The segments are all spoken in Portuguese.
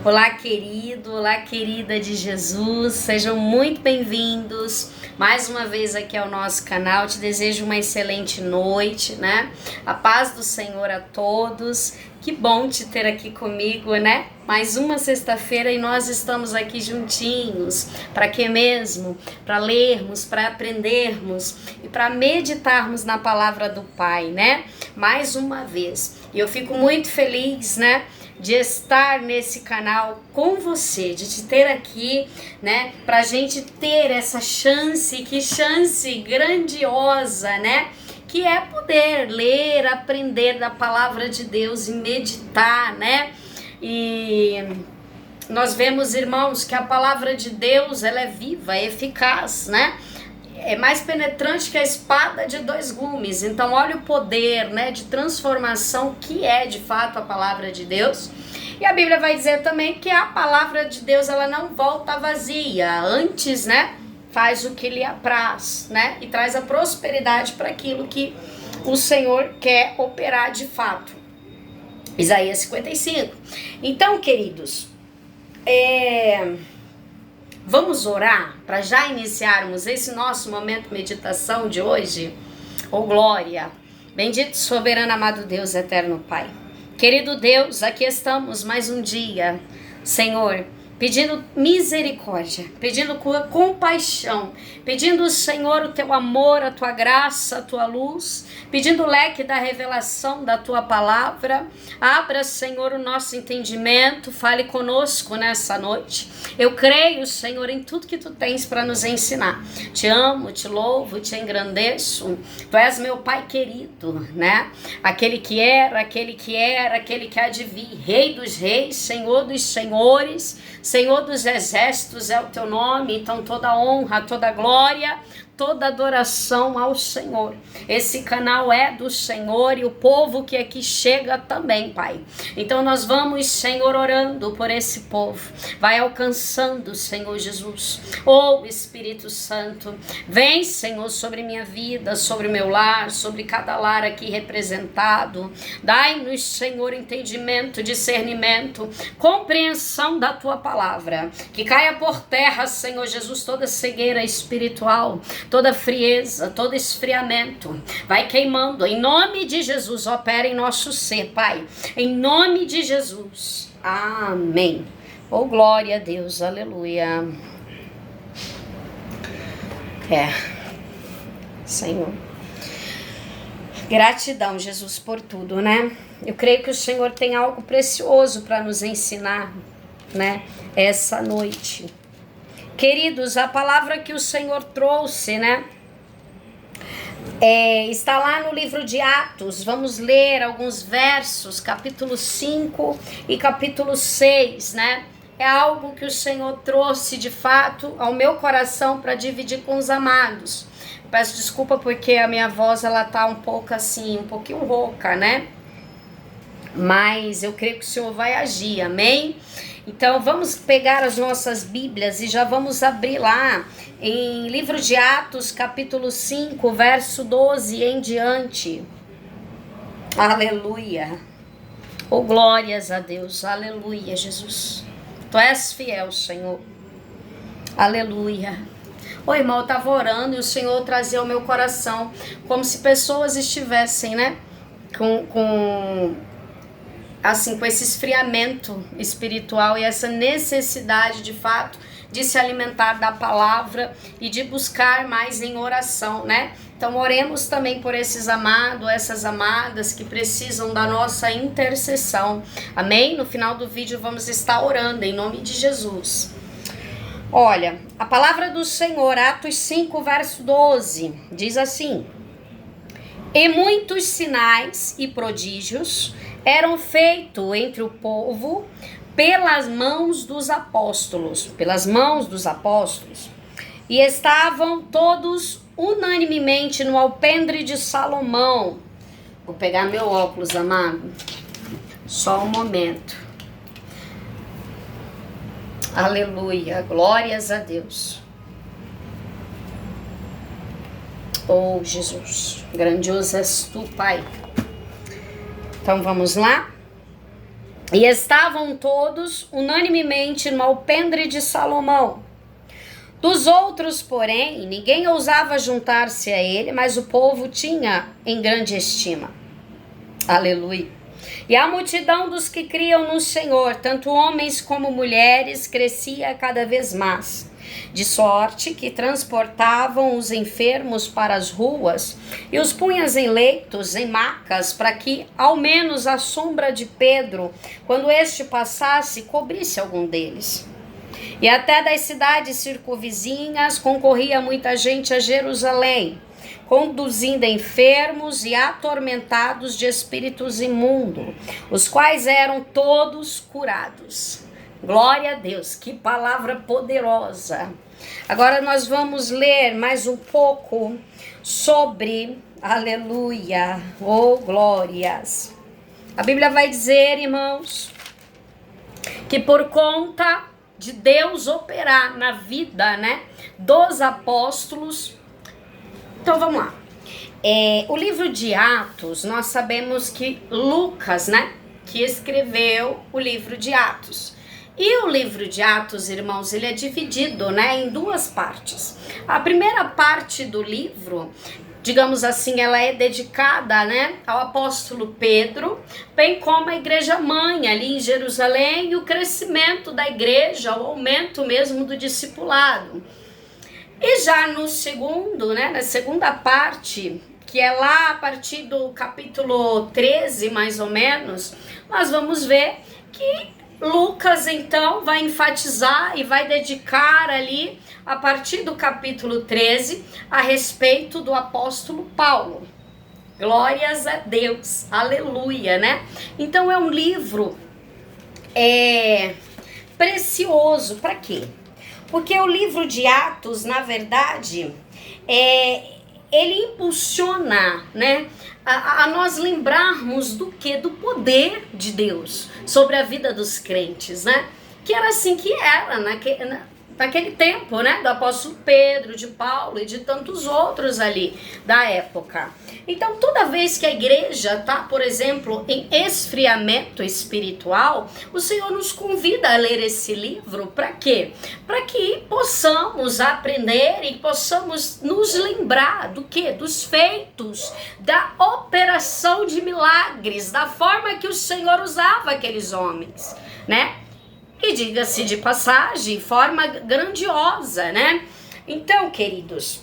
Olá, querido, olá, querida de Jesus, sejam muito bem-vindos mais uma vez aqui ao nosso canal. Te desejo uma excelente noite, né? A paz do Senhor a todos. Que bom te ter aqui comigo, né? Mais uma sexta-feira e nós estamos aqui juntinhos. Para quê mesmo? Para lermos, para aprendermos e para meditarmos na palavra do Pai, né? Mais uma vez. E eu fico muito feliz, né? De estar nesse canal com você, de te ter aqui, né, pra gente ter essa chance, que chance grandiosa, né, que é poder ler, aprender da palavra de Deus e meditar, né, e nós vemos, irmãos, que a palavra de Deus, ela é viva, é eficaz, né, é mais penetrante que a espada de dois gumes. Então olha o poder, né, de transformação que é de fato a palavra de Deus. E a Bíblia vai dizer também que a palavra de Deus, ela não volta vazia. Antes, né, faz o que lhe apraz, né, e traz a prosperidade para aquilo que o Senhor quer operar de fato. Isaías 55. Então, queridos, vamos orar para já iniciarmos esse nosso momento de meditação de hoje? Oh, glória! Bendito, soberano, amado Deus, eterno Pai. Querido Deus, aqui estamos mais um dia, Senhor, pedindo misericórdia, pedindo compaixão, pedindo, Senhor, o teu amor, a tua graça, a tua luz, pedindo o leque da revelação da tua palavra. Abra, Senhor, o nosso entendimento, fale conosco nessa noite. Eu creio, Senhor, em tudo que tu tens para nos ensinar. Te amo, te louvo, te engrandeço. Tu és meu Pai querido, né? Aquele que era, aquele que há de vir, Rei dos reis, Senhor dos senhores, Senhor dos exércitos é o teu nome. Então toda honra, toda glória, toda adoração ao Senhor. Esse canal é do Senhor e o povo que aqui chega também, Pai. Então nós vamos, Senhor, orando por esse povo. Vai alcançando, Senhor Jesus. Oh, Espírito Santo, vem, Senhor, sobre minha vida, sobre o meu lar, sobre cada lar aqui representado. Dai-nos, Senhor, entendimento, discernimento, compreensão da tua palavra. Que caia por terra, Senhor Jesus, toda cegueira espiritual, toda frieza, todo esfriamento, vai queimando, em nome de Jesus, opera em nosso ser, Pai, em nome de Jesus, amém. Oh, glória a Deus, aleluia. Senhor, gratidão, Jesus, por tudo, né? Eu creio que o Senhor tem algo precioso para nos ensinar, né, essa noite. Queridos, a palavra que o Senhor trouxe, né, está lá no livro de Atos. Vamos ler alguns versos, capítulo 5 e capítulo 6, né? É algo que o Senhor trouxe de fato ao meu coração para dividir com os amados. Peço desculpa porque a minha voz, ela tá um pouco assim, um pouquinho rouca, né? Mas eu creio que o Senhor vai agir, amém? Então vamos pegar as nossas Bíblias e já vamos abrir lá em livro de Atos, capítulo 5, verso 12 em diante. Aleluia. Oh, glórias a Deus. Aleluia, Jesus. Tu és fiel, Senhor. Aleluia. Ô, irmão, eu estava orando e o Senhor trazia ao meu coração como se pessoas estivessem, né, com esse esfriamento espiritual e essa necessidade de fato de se alimentar da palavra e de buscar mais em oração, né? Então oremos também por esses amados, essas amadas que precisam da nossa intercessão, amém? No final do vídeo vamos estar orando em nome de Jesus. Olha, a palavra do Senhor, Atos 5, verso 12, diz assim: e muitos sinais e prodígios eram feitos entre o povo pelas mãos dos apóstolos, e estavam todos unanimemente no alpendre de Salomão. Vou pegar meu óculos, amado, só um momento. Aleluia, glórias a Deus. Oh, Jesus, grandioso és tu, Pai. Então vamos lá. E estavam todos unanimemente no alpendre de Salomão. Dos outros, porém, ninguém ousava juntar-se a ele, mas o povo tinha em grande estima. Aleluia. E a multidão dos que criam no Senhor, tanto homens como mulheres, crescia cada vez mais, de sorte que transportavam os enfermos para as ruas e os punham em leitos, em macas, para que ao menos a sombra de Pedro, quando este passasse, cobrisse algum deles. E até das cidades circunvizinhas concorria muita gente a Jerusalém, conduzindo enfermos e atormentados de espíritos imundos, os quais eram todos curados. Glória a Deus, que palavra poderosa. Agora nós vamos ler mais um pouco sobre, aleluia, oh glórias. A Bíblia vai dizer, irmãos, que por conta de Deus operar na vida, né, dos apóstolos. Então vamos lá. O livro de Atos, nós sabemos que Lucas, né, que escreveu o livro de Atos. E o livro de Atos, irmãos, ele é dividido, né, em duas partes. A primeira parte do livro, digamos assim, ela é dedicada, né, ao apóstolo Pedro, bem como a igreja mãe ali em Jerusalém e o crescimento da igreja, o aumento mesmo do discipulado. E já no segundo, né, na segunda parte, que é lá a partir do capítulo 13, mais ou menos, nós vamos ver que Lucas, então, vai enfatizar e vai dedicar ali, a partir do capítulo 13, a respeito do apóstolo Paulo. Glórias a Deus, aleluia, né? Então, é um livro precioso. Para quê? Porque o livro de Atos, na verdade, ele impulsiona, né, a nós lembrarmos do quê? Do poder de Deus sobre a vida dos crentes, né? Que era assim que era naquele tempo, né? Do apóstolo Pedro, de Paulo e de tantos outros ali da época. Então, toda vez que a igreja está, por exemplo, em esfriamento espiritual, o Senhor nos convida a ler esse livro. Para quê? Para que possamos aprender e possamos nos lembrar do quê? Dos feitos, da operação de milagres, da forma que o Senhor usava aqueles homens, né? E diga-se de passagem, forma grandiosa, né? Então, queridos,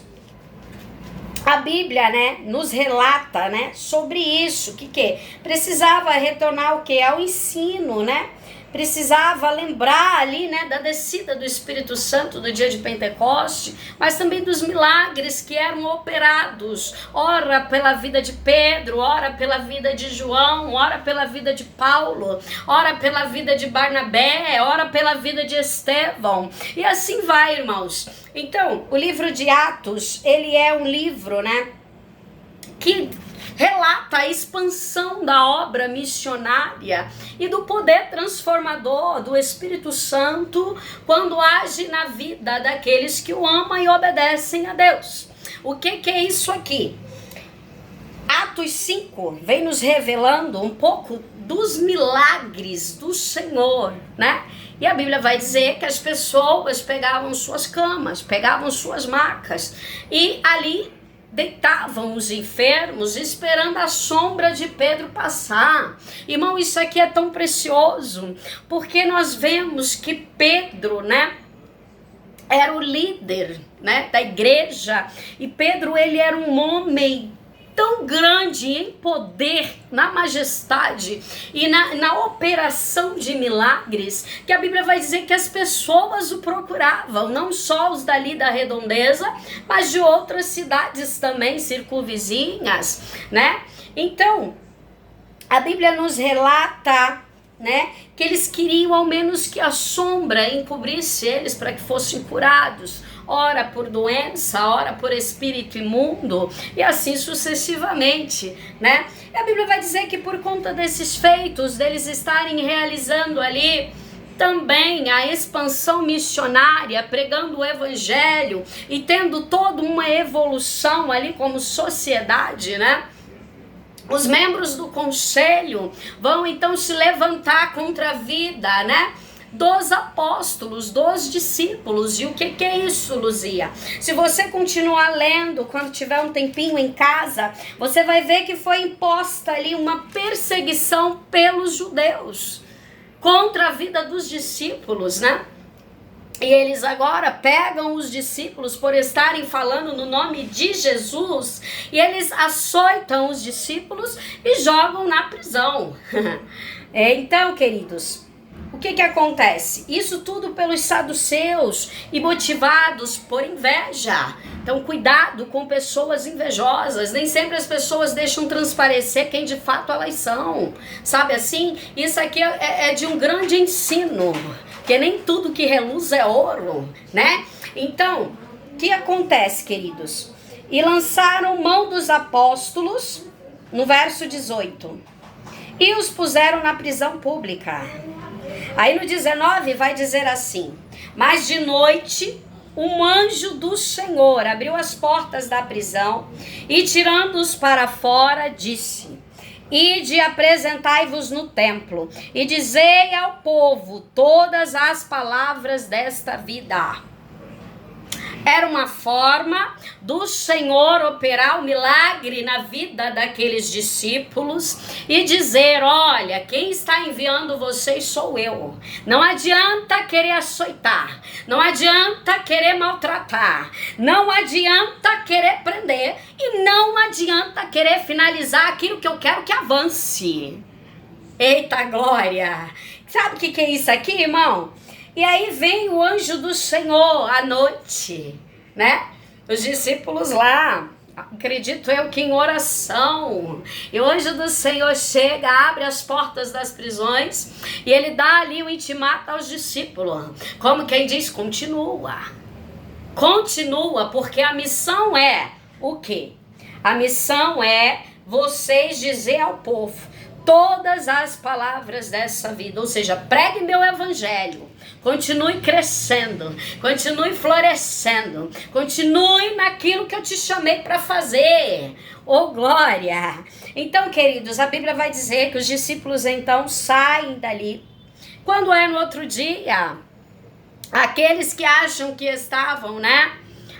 a Bíblia, né, nos relata, né, sobre isso, que precisava retornar o quê? Ao ensino, né? Precisava lembrar ali, né, da descida do Espírito Santo do dia de Pentecoste, mas também dos milagres que eram operados, ora pela vida de Pedro, ora pela vida de João, ora pela vida de Paulo, ora pela vida de Barnabé, ora pela vida de Estevão, e assim vai, irmãos. Então, o livro de Atos, ele é um livro, né, que relata a expansão da obra missionária e do poder transformador do Espírito Santo quando age na vida daqueles que o amam e obedecem a Deus. O que é isso aqui? Atos 5 vem nos revelando um pouco dos milagres do Senhor, né? E a Bíblia vai dizer que as pessoas pegavam suas camas, pegavam suas macas e ali deitavam os enfermos esperando a sombra de Pedro passar. Irmão, isso aqui é tão precioso, porque nós vemos que Pedro, né, era o líder, né, da igreja, e Pedro, ele era um homem tão grande em poder, na majestade e na operação de milagres, que a Bíblia vai dizer que as pessoas o procuravam, não só os dali da redondeza, mas de outras cidades também circunvizinhas, né? Então, a Bíblia nos relata, né, que eles queriam ao menos que a sombra encobrisse eles para que fossem curados, ora por doença, ora por espírito imundo, e assim sucessivamente, né? E a Bíblia vai dizer que por conta desses feitos, deles estarem realizando ali também a expansão missionária, pregando o evangelho e tendo toda uma evolução ali como sociedade, né? Os membros do conselho vão então se levantar contra a vida, né, dos apóstolos, dos discípulos. E o que é isso, Luzia? Se você continuar lendo, quando tiver um tempinho em casa, você vai ver que foi imposta ali uma perseguição pelos judeus contra a vida dos discípulos, né? E eles agora pegam os discípulos por estarem falando no nome de Jesus e eles açoitam os discípulos e jogam na prisão. Então, queridos, o que acontece? Isso tudo pelos saduceus e motivados por inveja. Então, cuidado com pessoas invejosas. Nem sempre as pessoas deixam transparecer quem de fato elas são. Sabe assim? Isso aqui é de um grande ensino. Porque nem tudo que reluz é ouro, né? Então, o que acontece, queridos? E lançaram mão dos apóstolos, no verso 18, e os puseram na prisão pública. Aí no 19 vai dizer assim: mas de noite um anjo do Senhor abriu as portas da prisão e, tirando-os para fora, disse: ide, apresentai-vos no templo e dizei ao povo todas as palavras desta vida. Era uma forma do Senhor operar o milagre na vida daqueles discípulos e dizer: olha, quem está enviando vocês sou eu. Não adianta querer açoitar, não adianta querer maltratar, não adianta querer prender e não adianta querer finalizar aquilo que eu quero que avance. Eita glória! Sabe o que é isso aqui, irmão? E aí vem o anjo do Senhor à noite, né? Os discípulos lá, acredito eu que em oração. E o anjo do Senhor chega, abre as portas das prisões e ele dá ali o intimato aos discípulos. Como quem diz, continua. Continua, porque a missão é o quê? A missão é vocês dizer ao povo todas as palavras dessa vida, ou seja, pregue meu evangelho, continue crescendo, continue florescendo, continue naquilo que eu te chamei para fazer, oh glória. Então, queridos, a Bíblia vai dizer que os discípulos então saem dali. Quando é no outro dia, aqueles que acham que estavam, né,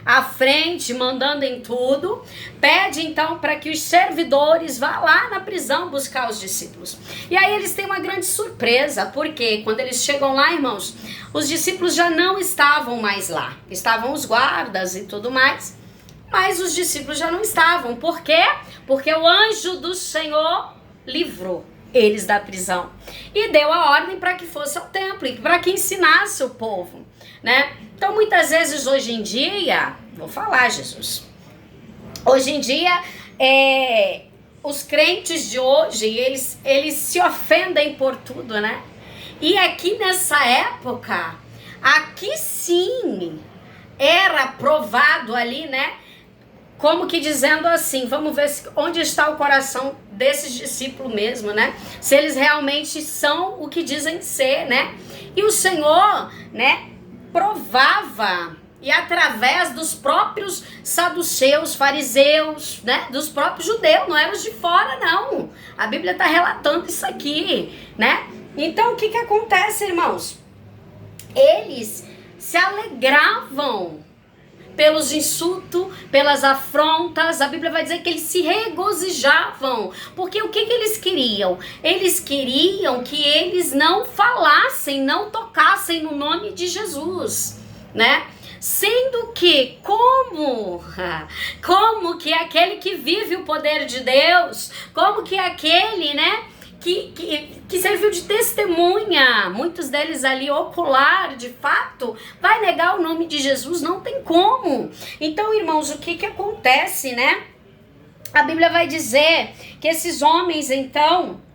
à frente, mandando em tudo, pede então para que os servidores vá lá na prisão buscar os discípulos. E aí eles têm uma grande surpresa, porque quando eles chegam lá, irmãos, os discípulos já não estavam mais lá. Estavam os guardas e tudo mais, mas os discípulos já não estavam. Por quê? Porque o anjo do Senhor livrou eles da prisão e deu a ordem para que fosse ao templo e para que ensinasse o povo, né? Então muitas vezes hoje em dia, vou falar, Jesus, hoje em dia os crentes de hoje, eles se ofendem por tudo, né? E aqui nessa época, aqui sim era provado ali, né? Como que dizendo assim, vamos ver onde está o coração desses discípulos mesmo, né? Se eles realmente são o que dizem ser, né? E o Senhor, né, provava, e através dos próprios saduceus, fariseus, né, dos próprios judeus, não eram os de fora, não. A Bíblia está relatando isso aqui, né? Então, o que acontece, irmãos? Eles se alegravam pelos insultos, pelas afrontas. A Bíblia vai dizer que eles se regozijavam. Porque o que eles queriam? Eles queriam que eles não falassem, não tocassem no nome de Jesus, né? Sendo que, como que aquele que vive o poder de Deus, como que aquele, né, que serviu de testemunha, muitos deles ali ocular, de fato, vai negar o nome de Jesus? Não tem como. Então, irmãos, o que acontece, né? A Bíblia vai dizer que esses homens, então,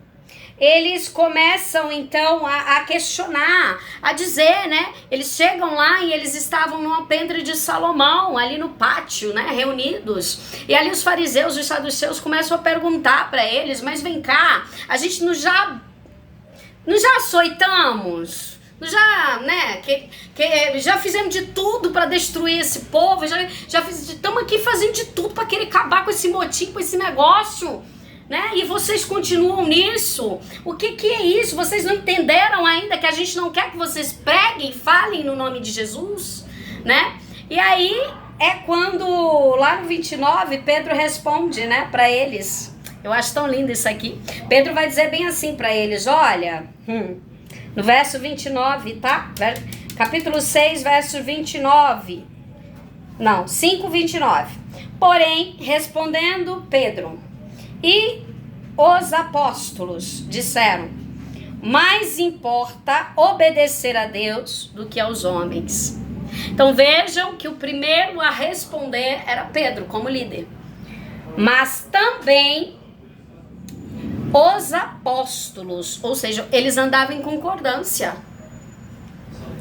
eles começam, então, a questionar, a dizer, né? Eles chegam lá e eles estavam no alpendre de Salomão, ali no pátio, né? Reunidos. E ali os fariseus e os saduceus começam a perguntar para eles: mas vem cá, a gente não já açoitamos? Já, né? Já fizemos de tudo para destruir esse povo, já estamos aqui fazendo de tudo para querer acabar com esse motim, com esse negócio, né? E vocês continuam nisso. O que é isso? Vocês não entenderam ainda que a gente não quer que vocês preguem, falem no nome de Jesus, né? E aí é quando, lá no 29, Pedro responde, né, para eles. Eu acho tão lindo isso aqui. Pedro vai dizer bem assim para eles, olha, no verso 29, tá? Capítulo 6, verso 29. Não, 5, 29. Porém, respondendo Pedro e os apóstolos disseram, mais importa obedecer a Deus do que aos homens. Então vejam que o primeiro a responder era Pedro, como líder. Mas também os apóstolos, ou seja, eles andavam em concordância.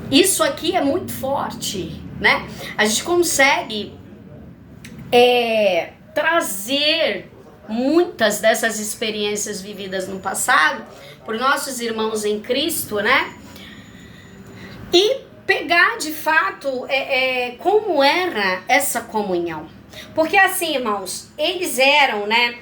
Isso aqui é muito forte, né? A gente consegue trazer muitas dessas experiências vividas no passado por nossos irmãos em Cristo, né? E pegar de fato como era essa comunhão. Porque assim, irmãos, eles eram, né,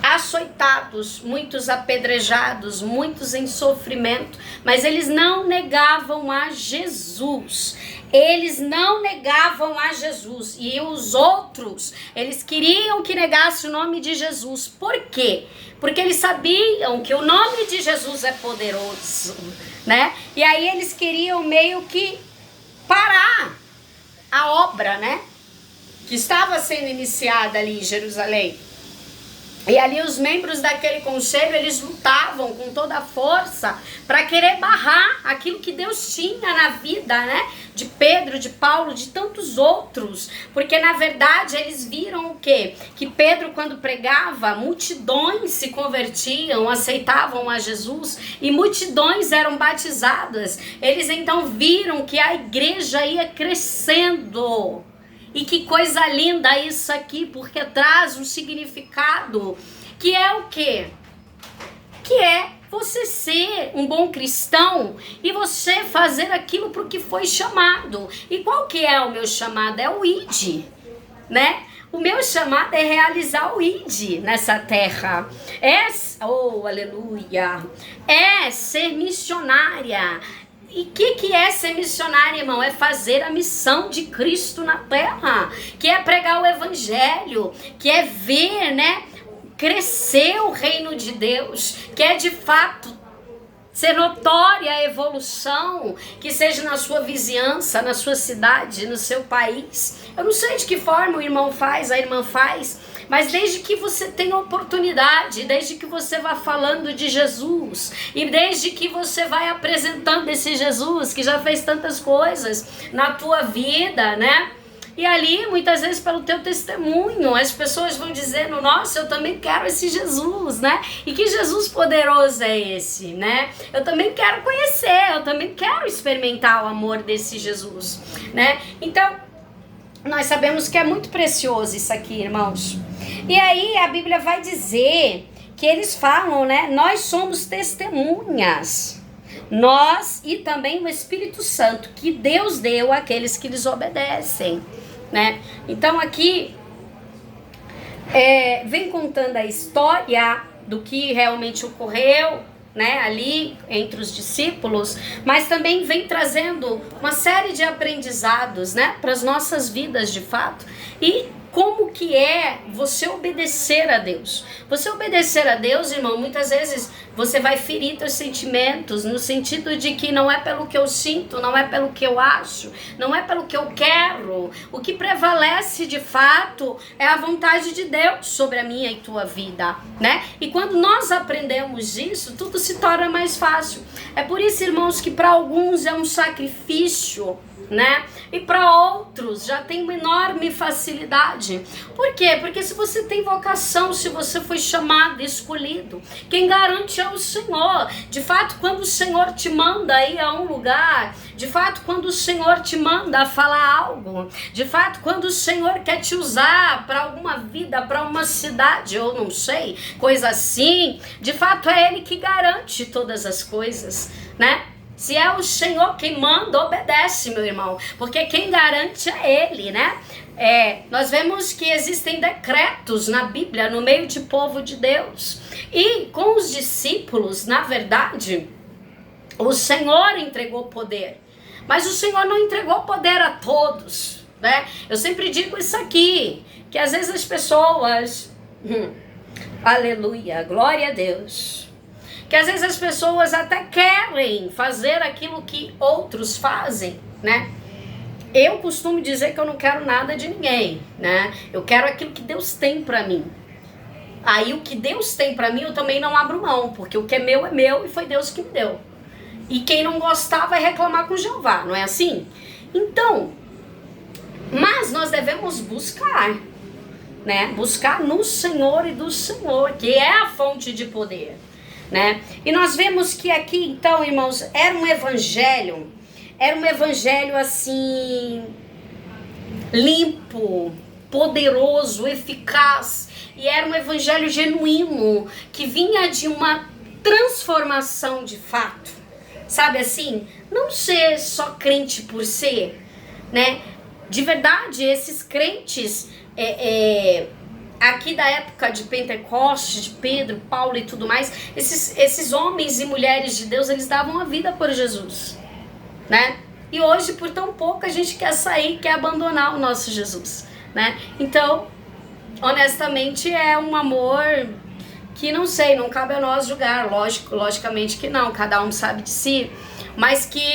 açoitados, muitos apedrejados, muitos em sofrimento, mas eles não negavam a Jesus. Eles não negavam a Jesus. E os outros, eles queriam que negasse o nome de Jesus. Por quê? Porque eles sabiam que o nome de Jesus é poderoso, né? E aí eles queriam meio que parar a obra, né, que estava sendo iniciada ali em Jerusalém. E ali os membros daquele conselho, eles lutavam com toda a força para querer barrar aquilo que Deus tinha na vida, né? De Pedro, de Paulo, de tantos outros. Porque na verdade eles viram o quê? Que Pedro, quando pregava, multidões se convertiam, aceitavam a Jesus e multidões eram batizadas. Eles então viram que a igreja ia crescendo. E que coisa linda isso aqui, porque traz um significado, que é o quê? Que é você ser um bom cristão e você fazer aquilo para o que foi chamado. E qual que é o meu chamado? É o ID, né? O meu chamado é realizar o ID nessa terra. Oh, aleluia! É ser missionária. E o que é ser missionário, irmão? É fazer a missão de Cristo na terra, que é pregar o evangelho, que é ver, né, crescer o reino de Deus, que é de fato ser notória a evolução, que seja na sua vizinhança, na sua cidade, no seu país. Eu não sei de que forma o irmão faz, a irmã faz, mas desde que você tenha oportunidade, desde que você vá falando de Jesus, e desde que você vai apresentando esse Jesus que já fez tantas coisas na tua vida, né? E ali, muitas vezes, pelo teu testemunho, as pessoas vão dizendo, nossa, eu também quero esse Jesus, né? E que Jesus poderoso é esse, né? Eu também quero conhecer, eu também quero experimentar o amor desse Jesus, né? Então, nós sabemos que é muito precioso isso aqui, irmãos. E aí, a Bíblia vai dizer que eles falam, né? Nós somos testemunhas. Nós e também o Espírito Santo, que Deus deu àqueles que lhes obedecem, né? Então aqui vem contando a história do que realmente ocorreu, né, ali entre os discípulos, mas também vem trazendo uma série de aprendizados, né, para as nossas vidas de fato. E como que é você obedecer a Deus? Você obedecer a Deus, irmão, muitas vezes você vai ferir teus sentimentos, no sentido de que não é pelo que eu sinto, não é pelo que eu acho, não é pelo que eu quero. O que prevalece de fato é a vontade de Deus sobre a minha e tua vida, né? E quando nós aprendemos isso, tudo se torna mais fácil. É por isso, irmãos, que para alguns é um sacrifício, né? E para outros já tem uma enorme facilidade. Por quê? Porque se você tem vocação, se você foi chamado, escolhido, quem garante é o Senhor. De fato, quando o Senhor te manda ir a um lugar, de fato, quando o Senhor te manda falar algo, de fato, quando o Senhor quer te usar para alguma vida, para uma cidade, eu não sei, coisa assim, de fato é Ele que garante todas as coisas, né? Se é o Senhor quem manda, obedece, meu irmão. Porque quem garante é Ele, né? Nós vemos que existem decretos na Bíblia, no meio de povo de Deus. E com os discípulos, na verdade, o Senhor entregou poder. Mas o Senhor não entregou poder a todos, né? Eu sempre digo isso aqui, que às vezes as pessoas... aleluia, glória a Deus. Que às vezes as pessoas até querem fazer aquilo que outros fazem, né? Eu costumo dizer que eu não quero nada de ninguém, né? Eu quero aquilo que Deus tem pra mim. Aí o que Deus tem pra mim eu também não abro mão, porque o que é meu e foi Deus que me deu. E quem não gostar vai reclamar com Jeová, não é assim? Então, mas nós devemos buscar, né? Buscar no Senhor e do Senhor, que é a fonte de poder, né? E nós vemos que aqui, então, irmãos, era um evangelho assim, limpo, poderoso, eficaz, e era um evangelho genuíno, que vinha de uma transformação de fato, sabe assim? Não ser só crente por ser, né? De verdade, esses crentes aqui da época de Pentecostes, de Pedro, Paulo e tudo mais, esses homens e mulheres de Deus, eles davam a vida por Jesus, né? E hoje, por tão pouco, a gente quer sair, quer abandonar o nosso Jesus, né? Então, honestamente, é um amor que não sei, não cabe a nós julgar, logicamente que não, cada um sabe de si, mas que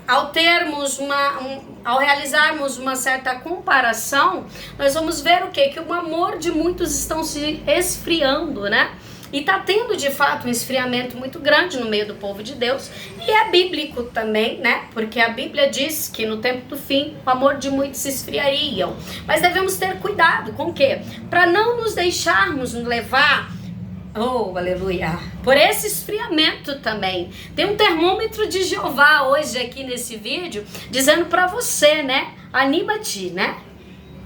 ao realizarmos uma certa comparação, nós vamos ver o quê? Que o amor de muitos estão se esfriando, né? E tá tendo de fato um esfriamento muito grande no meio do povo de Deus. E é bíblico também, né? Porque a Bíblia diz que no tempo do fim o amor de muitos se esfriariam. Mas devemos ter cuidado com o quê? Para não nos deixarmos levar, oh, aleluia, por esse esfriamento também. Tem um termômetro de Jeová hoje aqui nesse vídeo, dizendo para você, né? Anima-te, né?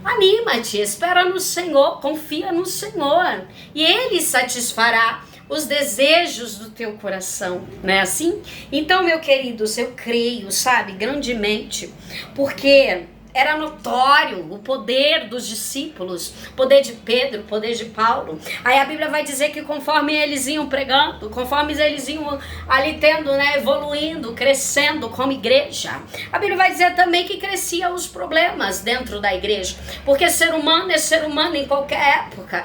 Anima-te, espera no Senhor, confia no Senhor. E Ele satisfará os desejos do teu coração, não é assim? Então, meu queridos, eu creio, sabe, grandemente, porque era notório o poder dos discípulos, poder de Pedro, poder de Paulo. Aí a Bíblia vai dizer que conforme eles iam pregando, conforme eles iam ali tendo, né, evoluindo, crescendo como igreja, a Bíblia vai dizer também que cresciam os problemas dentro da igreja, porque ser humano é ser humano em qualquer época,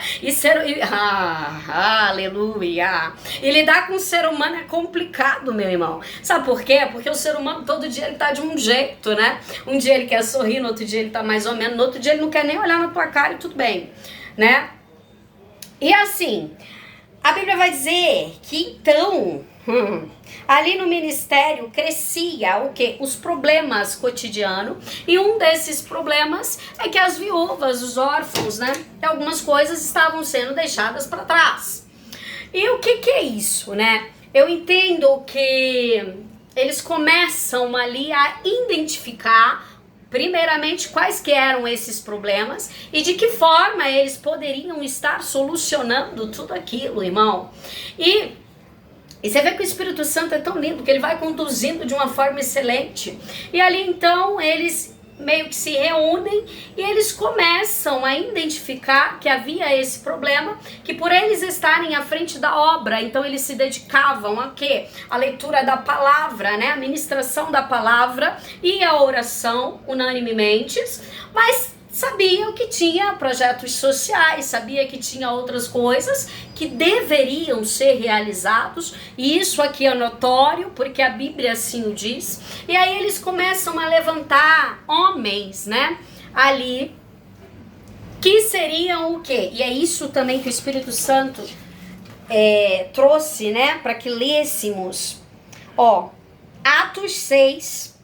aleluia, e lidar com o ser humano é complicado, meu irmão. Sabe por quê? Porque o ser humano todo dia ele tá de um jeito, né? Um dia ele quer sorrir, no outro dia ele tá mais ou menos, no outro dia ele não quer nem olhar na tua cara e tudo bem, né? E assim, a Bíblia vai dizer que então, ali no ministério crescia o quê? Os problemas cotidianos, e um desses problemas é que as viúvas, os órfãos, né? Algumas coisas estavam sendo deixadas para trás. E o que é isso, né? Eu entendo que eles começam ali a identificar primeiramente quais que eram esses problemas e de que forma eles poderiam estar solucionando tudo aquilo, irmão. E você vê que o Espírito Santo é tão lindo que ele vai conduzindo de uma forma excelente. E ali então eles meio que se reúnem e eles começam a identificar que havia esse problema, que por eles estarem à frente da obra, então eles se dedicavam a quê? A leitura da palavra, né? A ministração da palavra e a oração unanimemente, mas sabiam que tinha projetos sociais, sabia que tinha outras coisas que deveriam ser realizados, e isso aqui é notório, porque a Bíblia assim o diz. E aí eles começam a levantar homens, né, ali, que seriam o quê? E é isso também que o Espírito Santo trouxe, né, para que lêssemos. Ó, Atos 6,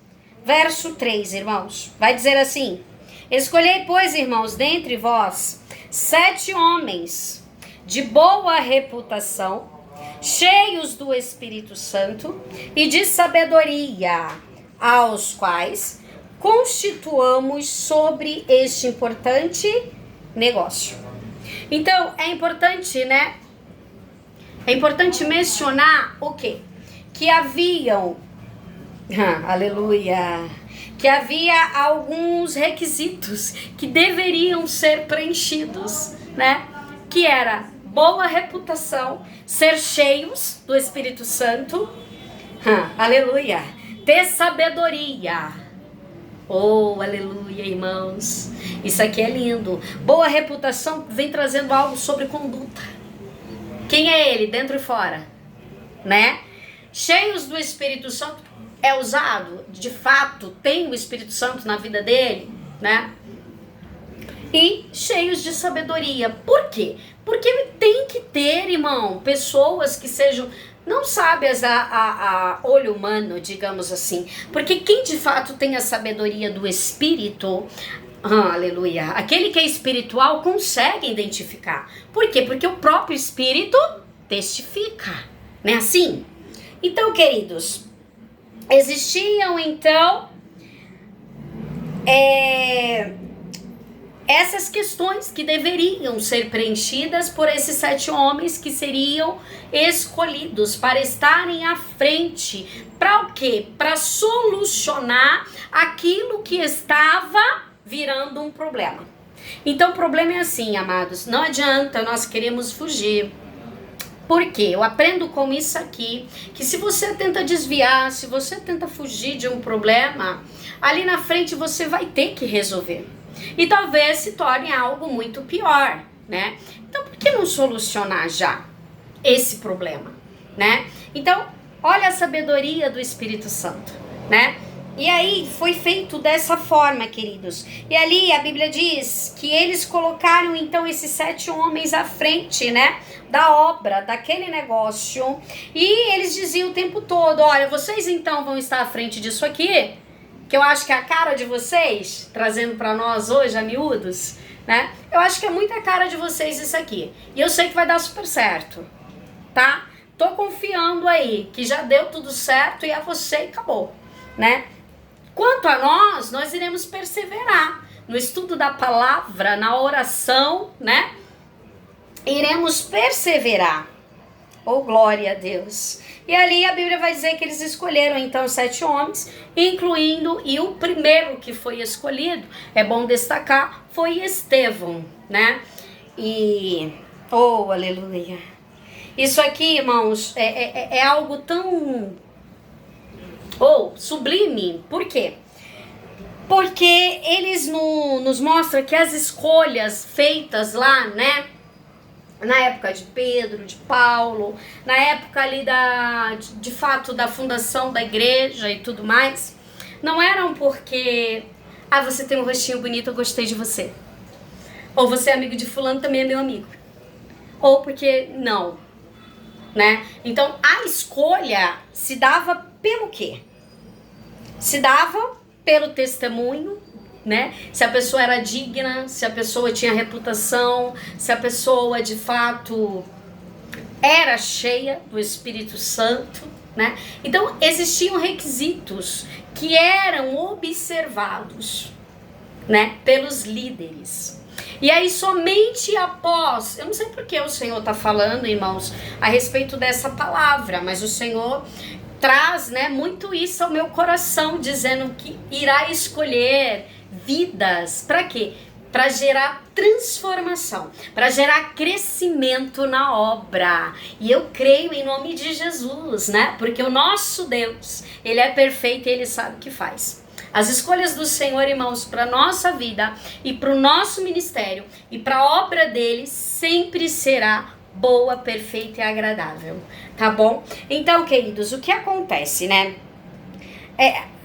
verso 3, irmãos, vai dizer assim: escolhei, pois, irmãos, dentre vós 7 homens de boa reputação, cheios do Espírito Santo e de sabedoria, aos quais constituamos sobre este importante negócio. Então, é importante, né? É importante mencionar o quê? que haviam, aleluia, que havia alguns requisitos que deveriam ser preenchidos, né? Que era boa reputação, ser cheios do Espírito Santo, aleluia, ter sabedoria. Oh, aleluia, irmãos. Isso aqui é lindo. Boa reputação vem trazendo algo sobre conduta. Quem é ele, dentro e fora, né? Cheios do Espírito Santo é usado, de fato, tem o Espírito Santo na vida dele, né? E cheios de sabedoria. Por quê? Porque tem que ter, irmão, pessoas que sejam não sábias a olho humano, digamos assim. Porque quem de fato tem a sabedoria do Espírito, aleluia, aquele que é espiritual consegue identificar. Por quê? Porque o próprio Espírito testifica, não é assim? Então, queridos, existiam então essas questões que deveriam ser preenchidas por esses 7 homens que seriam escolhidos para estarem à frente. Para o quê? Para solucionar aquilo que estava virando um problema. Então o problema é assim, amados, não adianta nós queremos fugir. Por quê? Eu aprendo com isso aqui, que se você tenta desviar, se você tenta fugir de um problema, ali na frente você vai ter que resolver. E talvez se torne algo muito pior, né? Então, por que não solucionar já esse problema, né? Então, olha a sabedoria do Espírito Santo, né? E aí, foi feito dessa forma, queridos. E ali, a Bíblia diz que eles colocaram, então, esses 7 homens à frente, né? Da obra, daquele negócio. E eles diziam o tempo todo, olha, vocês, então, vão estar à frente disso aqui, que eu acho que é a cara de vocês, trazendo para nós hoje, a miúdos, né? Eu acho que é muita cara de vocês isso aqui. E eu sei que vai dar super certo, tá? Tô confiando aí, que já deu tudo certo e é você e acabou, né? Quanto a nós iremos perseverar no estudo da palavra, na oração, né? Iremos perseverar. Oh, glória a Deus. E ali a Bíblia vai dizer que eles escolheram então 7 homens, incluindo, e o primeiro que foi escolhido, é bom destacar, foi Estevão, né? E, oh, aleluia. Isso aqui, irmãos, é algo tão, sublime. Por quê? Porque eles nos mostram que as escolhas feitas lá, né? Na época de Pedro, de Paulo, na época ali de fato da fundação da igreja e tudo mais, não eram porque, você tem um rostinho bonito, eu gostei de você. Ou você é amigo de fulano, também é meu amigo. Ou porque não, né? Então a escolha se dava pelo quê? Se dava pelo testemunho, né? Se a pessoa era digna, se a pessoa tinha reputação, se a pessoa de fato era cheia do Espírito Santo, né? Então existiam requisitos que eram observados, né, pelos líderes. E aí somente após, eu não sei por que o Senhor está falando, irmãos, a respeito dessa palavra, mas o Senhor traz, né, muito isso ao meu coração, dizendo que irá escolher vidas, para quê? Para gerar transformação, para gerar crescimento na obra. E eu creio em nome de Jesus, né? Porque o nosso Deus, Ele é perfeito e Ele sabe o que faz. As escolhas do Senhor, irmãos, para nossa vida e para o nosso ministério e para a obra dele sempre será boa, perfeita e agradável, tá bom? Então, queridos, o que acontece, né?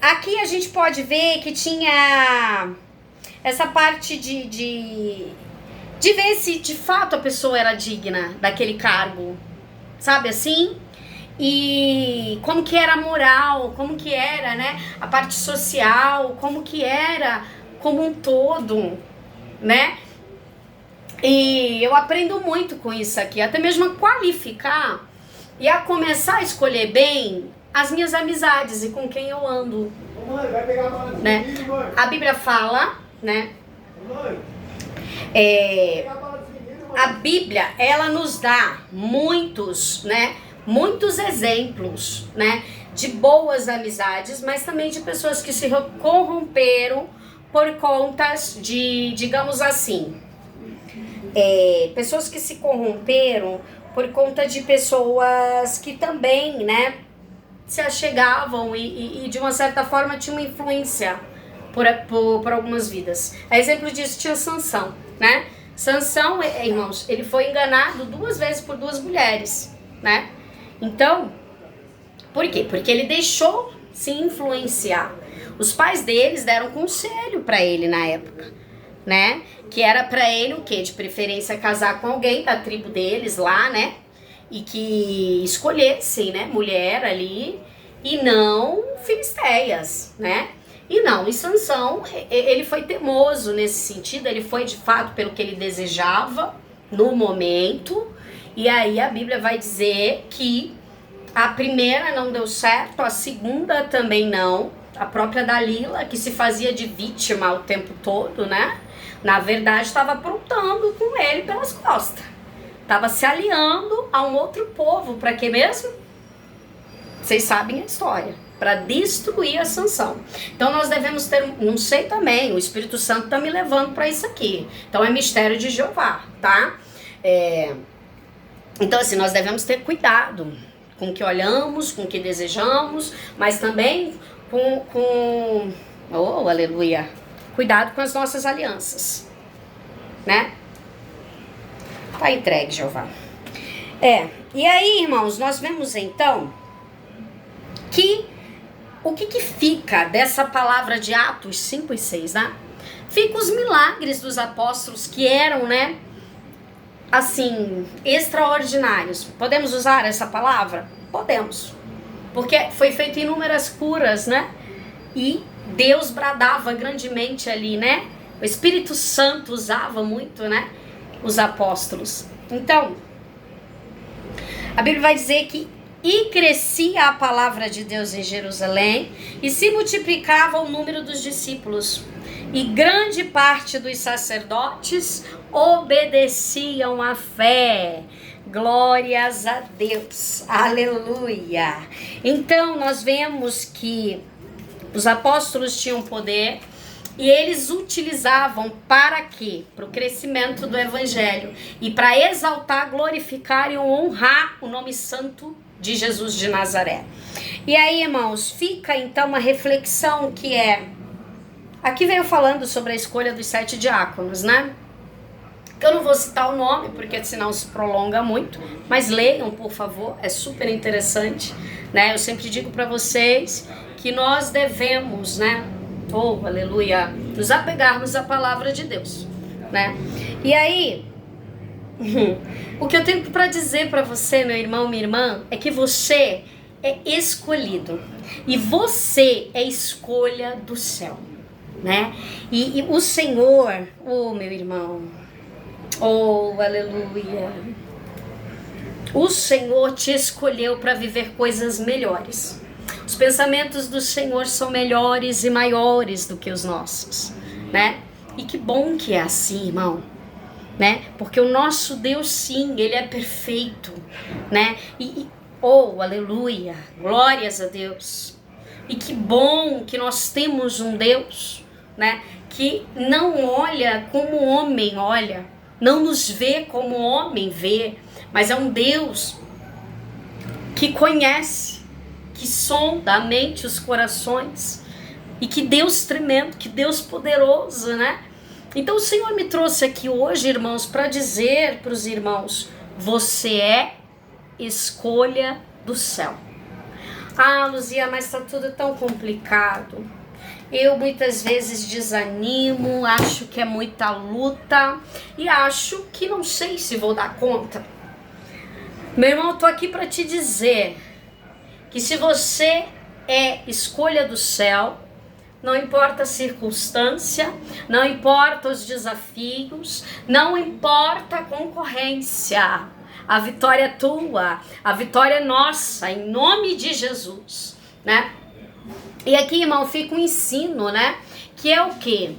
Aqui a gente pode ver que tinha essa parte de ver se de fato a pessoa era digna daquele cargo, sabe assim? E como que era a moral, como que era, né, a parte social, como que era como um todo, né? E eu aprendo muito com isso aqui, até mesmo a qualificar e a começar a escolher bem as minhas amizades e com quem eu ando, né? A Bíblia fala, né? A Bíblia, ela nos dá muitos, né, muitos exemplos, né, de boas amizades, mas também de pessoas que se corromperam por contas de, digamos assim, pessoas que se corromperam por conta de pessoas que também, né, se achegavam e de uma certa forma tinham influência por algumas vidas. A exemplo disso tinha Sansão, né? Sansão, irmãos, ele foi enganado 2 vezes por 2 mulheres, né? Então, por quê? Porque ele deixou se influenciar. Os pais deles deram conselho para ele na época, né? Que era para ele o quê? De preferência casar com alguém da tribo deles lá, né? E que escolhessem, né, mulher ali e não filisteias, né? E Sansão, ele foi teimoso nesse sentido, ele foi de fato pelo que ele desejava no momento, e aí a Bíblia vai dizer que a primeira não deu certo, a segunda também não, a própria Dalila, que se fazia de vítima o tempo todo, né? Na verdade estava aprontando com ele pelas costas, estava se aliando a um outro povo, para quê mesmo? Vocês sabem a história. Para destruir a Sansão. Então nós devemos ter, não sei também, o Espírito Santo está me levando para isso aqui. Então é mistério de Jeová, tá? Então assim, nós devemos ter cuidado com o que olhamos, com o que desejamos, mas também oh, aleluia, cuidado com as nossas alianças, né? Tá entregue, Jeová. E aí, irmãos, nós vemos então que o que fica dessa palavra de Atos 5 e 6, né? Fica os milagres dos apóstolos que eram, né, assim, extraordinários. Podemos usar essa palavra? Podemos. Porque foi feito inúmeras curas, né? E Deus bradava grandemente ali, né? O Espírito Santo usava muito, né, os apóstolos. Então, a Bíblia vai dizer que e crescia a palavra de Deus em Jerusalém, e se multiplicava o número dos discípulos. E grande parte dos sacerdotes obedeciam à fé. Glórias a Deus. Aleluia. Então, nós vemos que os apóstolos tinham poder, e eles utilizavam para quê? Para o crescimento do evangelho. E para exaltar, glorificar e honrar o nome santo de Jesus de Nazaré. E aí, irmãos, fica então uma reflexão que aqui veio falando sobre a escolha dos 7 diáconos, né? Eu não vou citar o nome, porque senão se prolonga muito, mas leiam, por favor, é super interessante, né? Eu sempre digo para vocês que nós devemos, né? Oh, aleluia, nos apegarmos à palavra de Deus, né? E aí, o que eu tenho para dizer para você, meu irmão, minha irmã, é que você é escolhido e você é escolha do céu, né? E o Senhor, oh, meu irmão, oh, aleluia, o Senhor te escolheu para viver coisas melhores. Os pensamentos do Senhor são melhores e maiores do que os nossos, né? E que bom que é assim, irmão, né? Porque o nosso Deus, sim, ele é perfeito, né? Oh, aleluia, glórias a Deus. E que bom que nós temos um Deus, né, que não olha como o homem olha, não nos vê como o homem vê, mas é um Deus que conhece, que sonda a mente, os corações, e que Deus tremendo, que Deus poderoso, né? Então o Senhor me trouxe aqui hoje, irmãos, para dizer para os irmãos, você é escolha do céu. Ah, Luzia, mas está tudo tão complicado. Eu muitas vezes desanimo, acho que é muita luta e acho que não sei se vou dar conta. Meu irmão, eu tô aqui para te dizer que se você é escolha do céu, não importa a circunstância, não importa os desafios, não importa a concorrência, a vitória é tua, a vitória é nossa, em nome de Jesus, né? E aqui, irmão, fica um ensino, né? Que é o quê?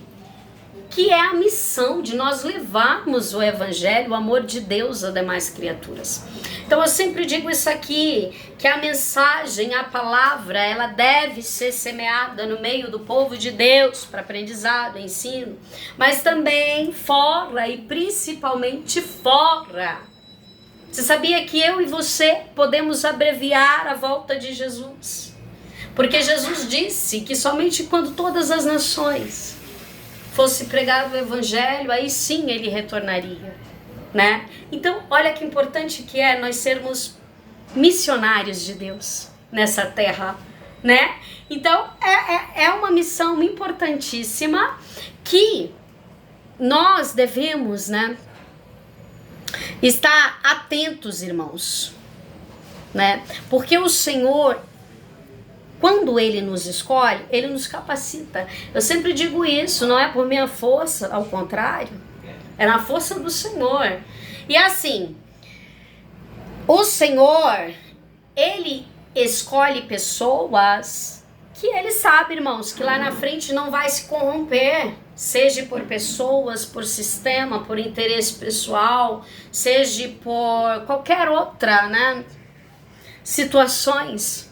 que é a missão de nós levarmos o evangelho, o amor de Deus às demais criaturas. Então eu sempre digo isso aqui, que a mensagem, a palavra, ela deve ser semeada no meio do povo de Deus, para aprendizado, ensino, mas também fora e principalmente fora. Você sabia que eu e você podemos abreviar a volta de Jesus? Porque Jesus disse que somente quando todas as nações fosse pregado o evangelho, aí sim ele retornaria, né? Então, olha que importante que é nós sermos missionários de Deus nessa terra, né? Então, é uma missão importantíssima que nós devemos, né, estar atentos, irmãos, né? Porque o Senhor, quando Ele nos escolhe, Ele nos capacita. Eu sempre digo isso, não é por minha força, ao contrário, é na força do Senhor. E assim, o Senhor, Ele escolhe pessoas que Ele sabe, irmãos, que lá na frente não vai se corromper. Seja por pessoas, por sistema, por interesse pessoal, seja por qualquer outra, né, situações.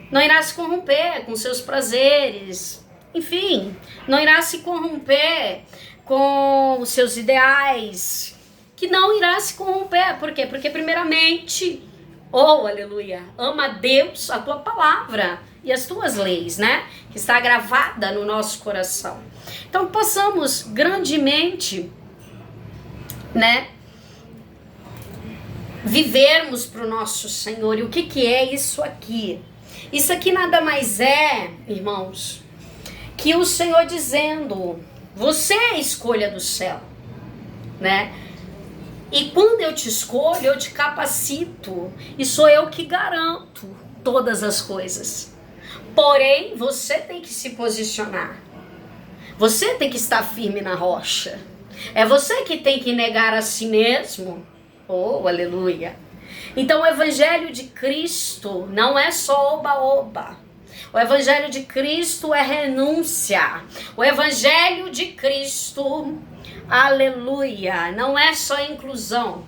Não irá se corromper com seus prazeres, enfim, não irá se corromper com os seus ideais, que não irá se corromper. Por quê? Porque primeiramente, oh, aleluia, ama Deus, a tua palavra e as tuas leis, né? Que está gravada no nosso coração. Então, possamos grandemente, né, vivermos para o nosso Senhor. E o que é isso aqui? Isso aqui nada mais é, irmãos, que o Senhor dizendo, você é a escolha do céu, né? E quando eu te escolho, eu te capacito, e sou eu que garanto todas as coisas. Porém, você tem que se posicionar. Você tem que estar firme na rocha. É você que tem que negar a si mesmo. Oh, aleluia. Então o evangelho de Cristo não é só oba-oba. O evangelho de Cristo é renúncia. O evangelho de Cristo, aleluia, não é só inclusão,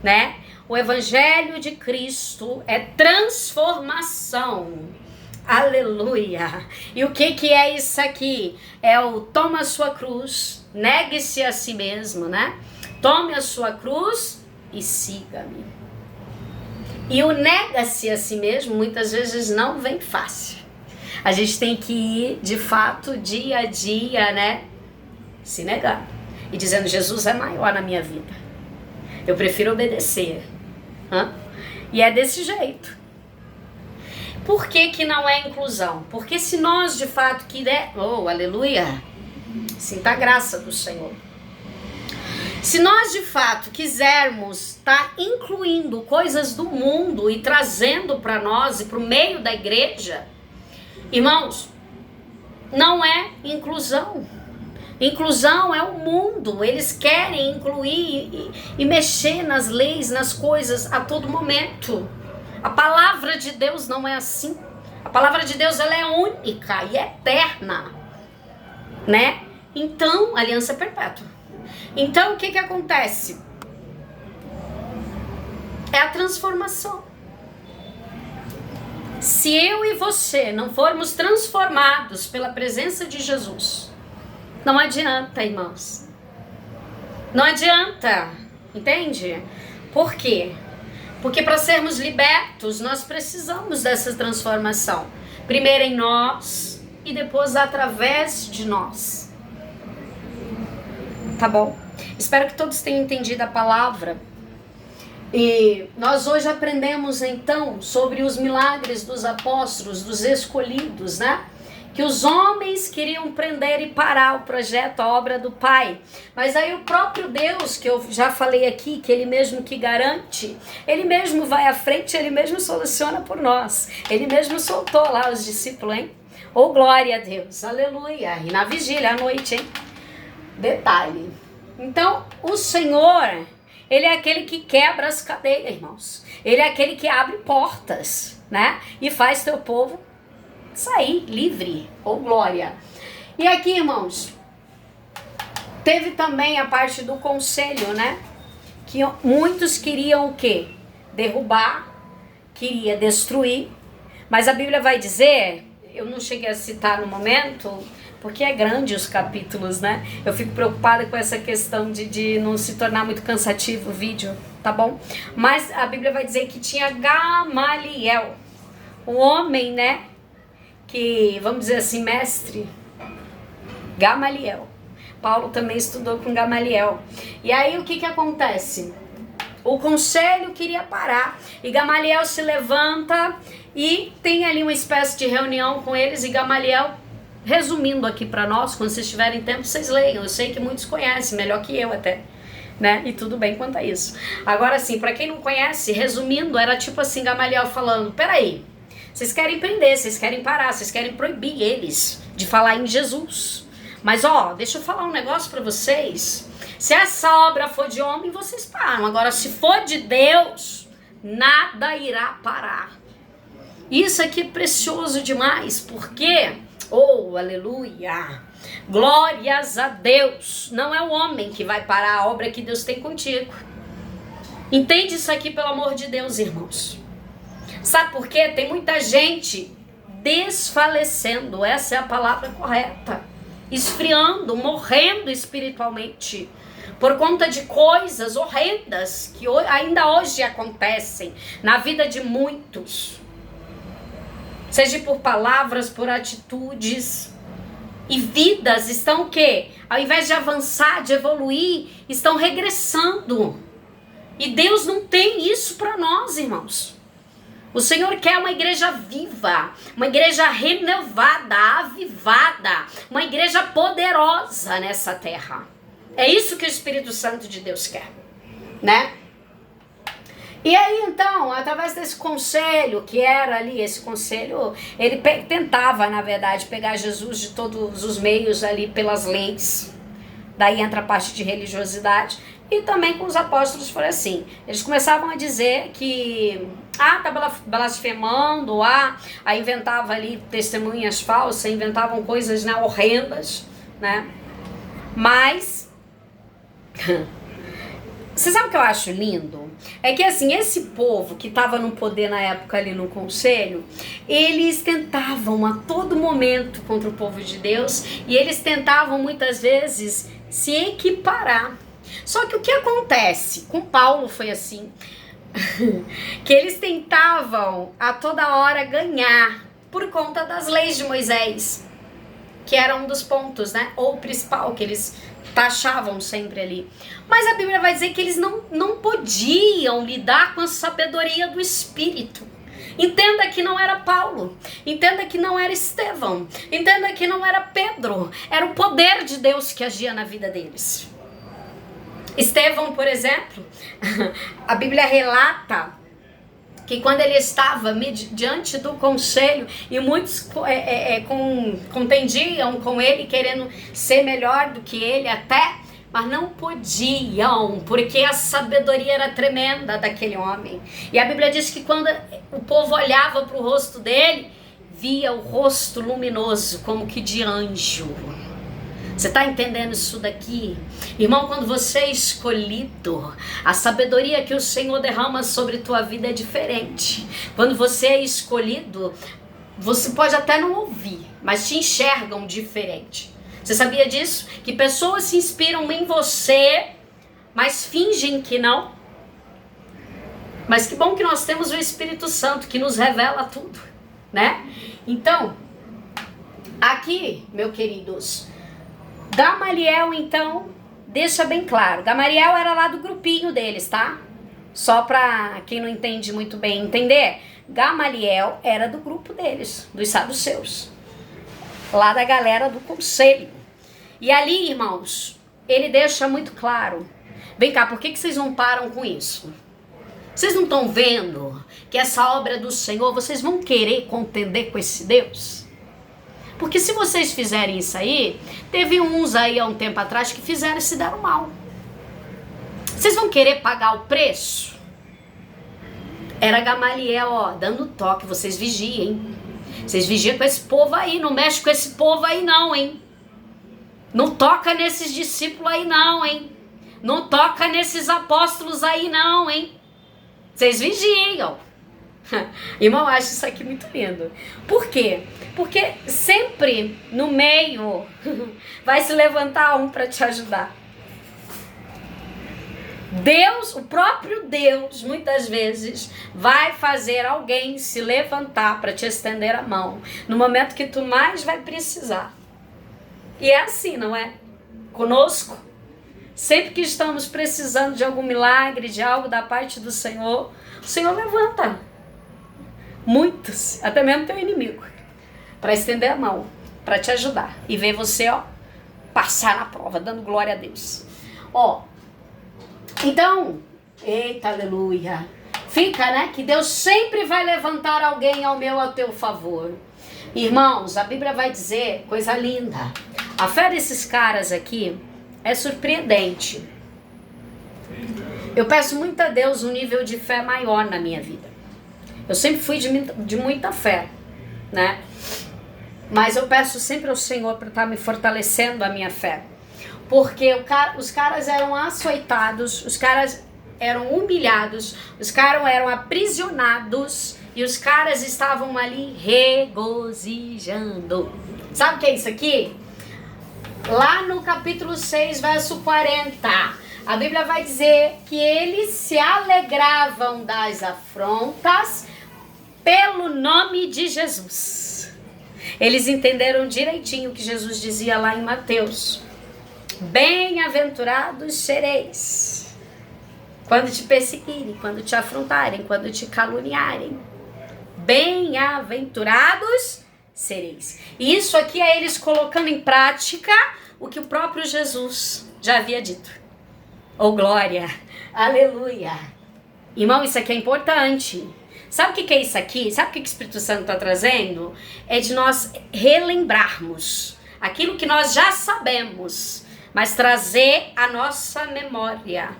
né? O evangelho de Cristo é transformação. Aleluia. E o que é isso aqui? É o toma a sua cruz, negue-se a si mesmo, né? Tome a sua cruz e siga-me. E o nega-se a si mesmo muitas vezes não vem fácil. A gente tem que ir, de fato, dia a dia, né? Se negar. E dizendo, Jesus é maior na minha vida. Eu prefiro obedecer. E é desse jeito. Por que não é inclusão? Porque se nós, de fato, oh, aleluia, sinta a graça do Senhor. Se nós de fato quisermos estar incluindo coisas do mundo e trazendo para nós e para o meio da igreja, irmãos, não é inclusão. Inclusão é o mundo. Eles querem incluir e mexer nas leis, nas coisas a todo momento. A palavra de Deus não é assim. A palavra de Deus, ela é única e eterna, né? Então, aliança perpétua. Então, o que acontece? É a transformação. Se eu e você não formos transformados pela presença de Jesus, não adianta, irmãos. Não adianta, entende? Por quê? Porque para sermos libertos, nós precisamos dessa transformação. Primeiro em nós e depois através de nós. Tá bom? Espero que todos tenham entendido a palavra. E nós hoje aprendemos então sobre os milagres dos apóstolos, dos escolhidos, né? Que os homens queriam prender e parar o projeto, a obra do Pai. Mas aí o próprio Deus, que eu já falei aqui, que Ele mesmo que garante, Ele mesmo vai à frente, Ele mesmo soluciona por nós. Ele mesmo soltou lá os discípulos, hein? Oh, glória a Deus, aleluia. E na vigília, à noite, hein? Detalhe. Então, o Senhor, Ele é aquele que quebra as cadeias, irmãos. Ele é aquele que abre portas, né? E faz teu povo sair livre, ou glória. E aqui, irmãos, Teve também a parte do conselho, né? Que muitos queriam o quê? Derrubar, queria destruir. Mas a Bíblia vai dizer, eu não cheguei a citar no momento, porque é grande os capítulos, né? Eu fico preocupada com essa questão de não se tornar muito cansativo o vídeo, tá bom? Mas a Bíblia vai dizer que tinha Gamaliel, um homem, né? Que, vamos dizer assim, mestre. Gamaliel. Paulo também estudou com Gamaliel. E aí o que acontece? O conselho queria parar. E Gamaliel se levanta e tem ali uma espécie de reunião com eles. E Gamaliel, resumindo aqui para nós, quando vocês tiverem tempo, vocês leiam. Eu sei que muitos conhecem, melhor que eu até, né? E tudo bem quanto a isso. Agora sim, para quem não conhece, resumindo, era tipo assim, Gamaliel falando, peraí, vocês querem prender, vocês querem parar, vocês querem proibir eles de falar em Jesus. Mas ó, deixa eu falar um negócio para vocês. Se essa obra for de homem, vocês param. Agora, se for de Deus, nada irá parar. Isso aqui é precioso demais, porque, oh, aleluia, glórias a Deus. Não é o homem que vai parar a obra que Deus tem contigo. Entende isso aqui, pelo amor de Deus, irmãos. Sabe por quê? Tem muita gente desfalecendo, essa é a palavra correta. Esfriando, morrendo espiritualmente, por conta de coisas horrendas que ainda hoje acontecem na vida de muitos. Seja por palavras, por atitudes. E vidas estão o quê? Ao invés de avançar, de evoluir, estão regressando. E Deus não tem isso para nós, irmãos. O Senhor quer uma igreja viva, uma igreja renovada, avivada, uma igreja poderosa nessa terra. É isso que o Espírito Santo de Deus quer, né? E aí então, através desse conselho, que era ali, esse conselho, ele tentava, na verdade, pegar Jesus de todos os meios ali pelas leis. Daí entra a parte de religiosidade. E também com os apóstolos foi assim. Eles começavam a dizer que tá blasfemando, aí inventava ali testemunhas falsas, inventavam coisas, né, horrendas, né? Mas você sabe o que eu acho lindo? É que assim, esse povo que estava no poder na época ali no conselho, eles tentavam a todo momento contra o povo de Deus, e eles tentavam muitas vezes se equiparar. Só que o que acontece? Com Paulo foi assim, que eles tentavam a toda hora ganhar por conta das leis de Moisés, que era um dos pontos, né? Ou o principal, que eles taxavam sempre ali. Mas a Bíblia vai dizer que eles não podiam lidar com a sabedoria do Espírito. Entenda que não era Paulo, entenda que não era Estevão, entenda que não era Pedro, era o poder de Deus que agia na vida deles. Estevão, por exemplo, a Bíblia relata que quando ele estava diante do conselho e muitos contendiam com ele, querendo ser melhor do que ele até, mas não podiam, porque a sabedoria era tremenda daquele homem. E a Bíblia diz que quando o povo olhava para o rosto dele, via o rosto luminoso, como que de anjo. Você está entendendo isso daqui? Irmão, quando você é escolhido, a sabedoria que o Senhor derrama sobre tua vida é diferente. Quando você é escolhido, você pode até não ouvir, mas te enxergam diferente. Você sabia disso? Que pessoas se inspiram em você, mas fingem que não. Mas que bom que nós temos o Espírito Santo que nos revela tudo, né? Então, aqui, meus queridos, Gamaliel, então, deixa bem claro. Gamaliel era lá do grupinho deles, tá? Só pra quem não entende muito bem entender. Gamaliel era do grupo deles, dos saduceus. Lá da galera do conselho. E ali, irmãos, ele deixa muito claro. Vem cá, por que vocês não param com isso? Vocês não estão vendo que essa obra do Senhor, vocês vão querer contender com esse Deus? Porque se vocês fizerem isso aí, teve uns aí há um tempo atrás que fizeram e se deram mal. Vocês vão querer pagar o preço? Era Gamaliel, ó, dando toque, vocês vigiem, hein? Vocês vigiam com esse povo aí, não mexe com esse povo aí não, hein? Não toca nesses discípulos aí não, hein? Não toca nesses apóstolos aí não, hein? Vocês vigiam. Irmão, eu acho isso aqui muito lindo. Por quê? Porque sempre no meio vai se levantar um para te ajudar. Deus, o próprio Deus, muitas vezes vai fazer alguém se levantar para te estender a mão no momento que tu mais vai precisar. E é assim, não é? Conosco, sempre que estamos precisando de algum milagre, de algo da parte do Senhor, o Senhor levanta muitos, até mesmo teu inimigo, para estender a mão, para te ajudar e ver você, ó, passar na prova, dando glória a Deus. Ó, então, eita, aleluia, fica, né, que Deus sempre vai levantar alguém ao teu favor. Irmãos, a Bíblia vai dizer coisa linda. A fé desses caras aqui é surpreendente. Eu peço muito a Deus um nível de fé maior na minha vida. Eu sempre fui de muita fé, né? Mas eu peço sempre ao Senhor para estar me fortalecendo a minha fé. Porque os caras eram açoitados, os caras eram humilhados, os caras eram aprisionados e os caras estavam ali regozijando. Sabe o que é isso aqui? Lá no capítulo 6, verso 40, a Bíblia vai dizer que eles se alegravam das afrontas pelo nome de Jesus. Eles entenderam direitinho o que Jesus dizia lá em Mateus. Bem-aventurados sereis quando te perseguirem, quando te afrontarem, quando te caluniarem. Bem-aventurados sereis. E isso aqui é eles colocando em prática o que o próprio Jesus já havia dito. Oh, glória! Aleluia! Irmão, isso aqui é importante. Sabe o que é isso aqui? Sabe o que o Espírito Santo está trazendo? É de nós relembrarmos aquilo que nós já sabemos, mas trazer a nossa memória,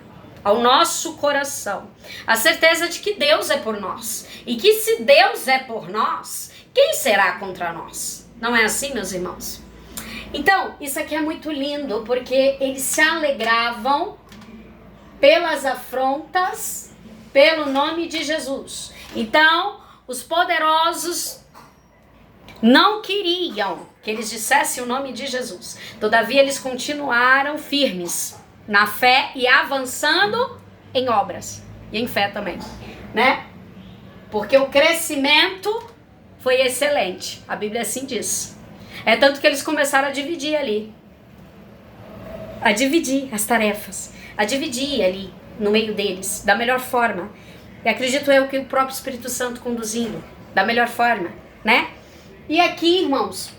ao nosso coração, a certeza de que Deus é por nós. E que se Deus é por nós, quem será contra nós? Não é assim, meus irmãos? Então, isso aqui é muito lindo, porque eles se alegravam pelas afrontas, pelo nome de Jesus. Então, os poderosos não queriam que eles dissessem o nome de Jesus. Todavia, eles continuaram firmes na fé e avançando em obras. E em fé também, né? Porque o crescimento foi excelente. A Bíblia assim diz. É tanto que eles começaram a dividir ali. A dividir as tarefas. A dividir ali no meio deles, da melhor forma. E acredito eu que o próprio Espírito Santo conduzindo da melhor forma, né? E aqui, irmãos,